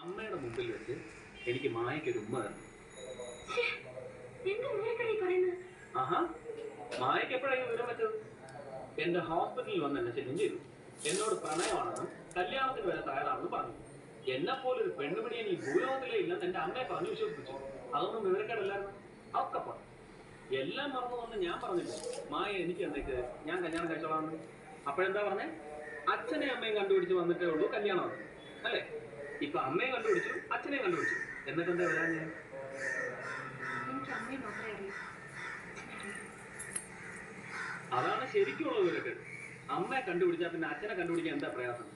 അമ്മയുടെ മുമ്പിൽ വെച്ച് എനിക്ക് മായയ്ക്കൊരു ഉമ്മ തരണം. ആഹാ, മായയ്ക്ക് എപ്പോഴാണ് വിവരം വെച്ചത്? എന്റെ ഹോസ്പിറ്റലിൽ വന്ന് എന്നെ ശല്യം ചെയ്തു. എന്നോട് പ്രണയമാണെന്നും കല്യാണത്തിന് വരെ തയ്യാറാണെന്ന് പറഞ്ഞു. എന്നെപ്പോലൊരു പെണ്ണുപിടിയൻ ഈ ഭൂലോകത്തിലേ ഇല്ലെന്ന് എന്റെ അമ്മയെ പറഞ്ഞു വിശ്വസിപ്പിച്ചു. അതൊന്നും വിവരക്കേടല്ലായിരുന്നു. അവക്കപ്പ എല്ലാം മറന്നു വന്ന് ഞാൻ പറഞ്ഞില്ല, മായ എനിക്ക് എന്നേക്ക് ഞാൻ കല്യാണം കഴിച്ചോളാമെന്ന്. അപ്പോഴെന്താ പറഞ്ഞേ? അച്ഛനെ അമ്മയും കണ്ടുപിടിച്ച് വന്നിട്ടേ ഉള്ളൂ കല്യാണം അല്ലേ? ഇപ്പൊ അമ്മയെ കണ്ടുപിടിച്ചു, അച്ഛനെ കണ്ടുപിടിച്ചു, എന്നിട്ട് എന്താ വരാൻ? ഞാൻ അതാണ് ശരിക്കുള്ള വിവരക്കേട്. അമ്മയെ കണ്ടുപിടിച്ചാൽ പിന്നെ അച്ഛനെ കണ്ടുപിടിക്കാൻ എന്താ പ്രയാസം?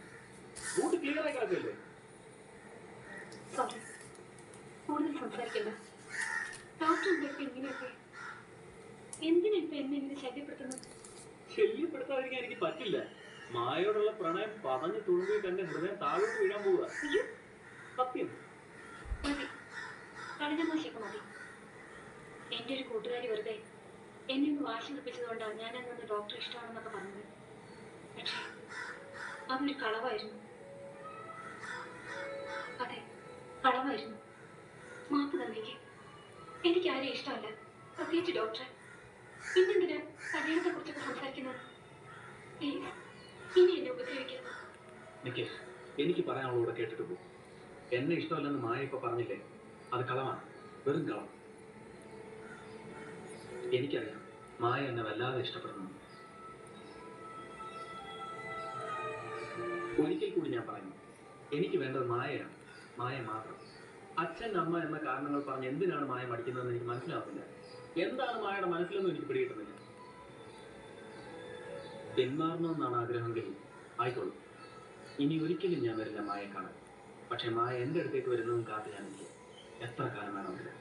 റൂട്ട് ക്ലിയർ ആയി കിടക്കല്ലേ? കൂടുതൽ സംസാരിക്കണ്ട. ഡോക്ടർ ഇങ്ങനെയൊക്കെ എന്തിനാ ഇപ്പൊ എന്നെ ഇങ്ങനെ ശല്യപ്പെടുത്തുന്നത്? ശല്യപ്പെടുത്താതിരിക്കാൻ എനിക്ക് പറ്റില്ല. മായയോടുള്ള പ്രണയം പതഞ്ഞു തുളുമ്പിയിട്ട് എന്റെ ഹൃദയം താഴോട്ട് വീഴാൻ പോവുക. സത്യം. മതി, കളഞ്ഞ മോശമൊക്കെ മതി. എന്റെ ഒരു കൂട്ടുകാരി വെറുതെ എന്നെ ഒന്ന് വാശി നിർപ്പിച്ചതുകൊണ്ടാണ് ഞാൻ അന്ന് ഡോക്ടർ ഇഷ്ടമാണെന്നൊക്കെ പറഞ്ഞത്. പക്ഷേ അതൊരു കളവായിരുന്നു. അതെ, കളവായിരുന്നു. മാപ്പ് തന്നേക്ക്. എനിക്ക് ആരെയും ഇഷ്ടമല്ല, പ്രത്യേകിച്ച് ഡോക്ടറെ. പിന്നെന്തിനാ കല്യാണത്തെ കുറിച്ചൊക്കെ സംസാരിക്കുന്നത്? പ്ലീസ്, ഇനി എന്നെ ഉപദ്രവിക്കരുത്. എനിക്ക് പറയാനുള്ളൂടെ കേട്ടിട്ട് പോകും. എന്നെ ഇഷ്ടമല്ലെന്ന് മായ ഇപ്പൊ പറഞ്ഞില്ലേ, അത് കളവാണ്, വെറും കളവ്. എനിക്കറിയാം മായ എന്നെ വല്ലാതെ ഇഷ്ടപ്പെടുന്നു. ഒരിക്കൽ കൂടി ഞാൻ പറയുന്നു, എനിക്ക് വേണ്ടത് മായയാണ്, മായ മാത്രം. അച്ഛൻ അമ്മ എന്ന കാരണങ്ങൾ പറഞ്ഞ് എന്തിനാണ് മായ മടിക്കുന്നതെന്ന് എനിക്ക് മനസ്സിലാവുന്നില്ല. എന്താണ് മായയുടെ മനസ്സിലൊന്നും എനിക്ക് പിടികിട്ടുന്നില്ല. പിന്മാറണമെന്നാണ് ആഗ്രഹമെങ്കിൽ ആയിക്കോളൂ. ഇനി ഒരിക്കലും ഞാൻ വരില്ല മായയെ കാണാൻ. പക്ഷെ മായ എൻ്റെ അടുത്തേക്ക് വരുന്നതും കാത്ത് ഞാൻ എനിക്ക് എത്ര കാലം വേണമെന്നില്ല.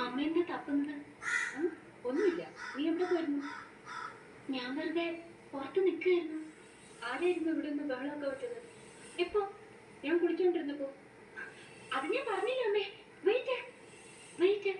അമ്മ എന്താ തപ്പുന്നത്? ഒന്നുമില്ല. നീ എവിടെ പോയിരുന്നു? ഞാൻ വെറുതെ പുറത്ത് നിൽക്കുകയായിരുന്നു. ആരായിരുന്നു ഇവിടെ നിന്ന് ബഹളമൊക്കെ വെച്ചത്? എപ്പോ? ഞാൻ കുളിച്ചോണ്ടിരുന്നപ്പോ. അത് ഞാൻ പറഞ്ഞില്ല അമ്മേ. Wait wait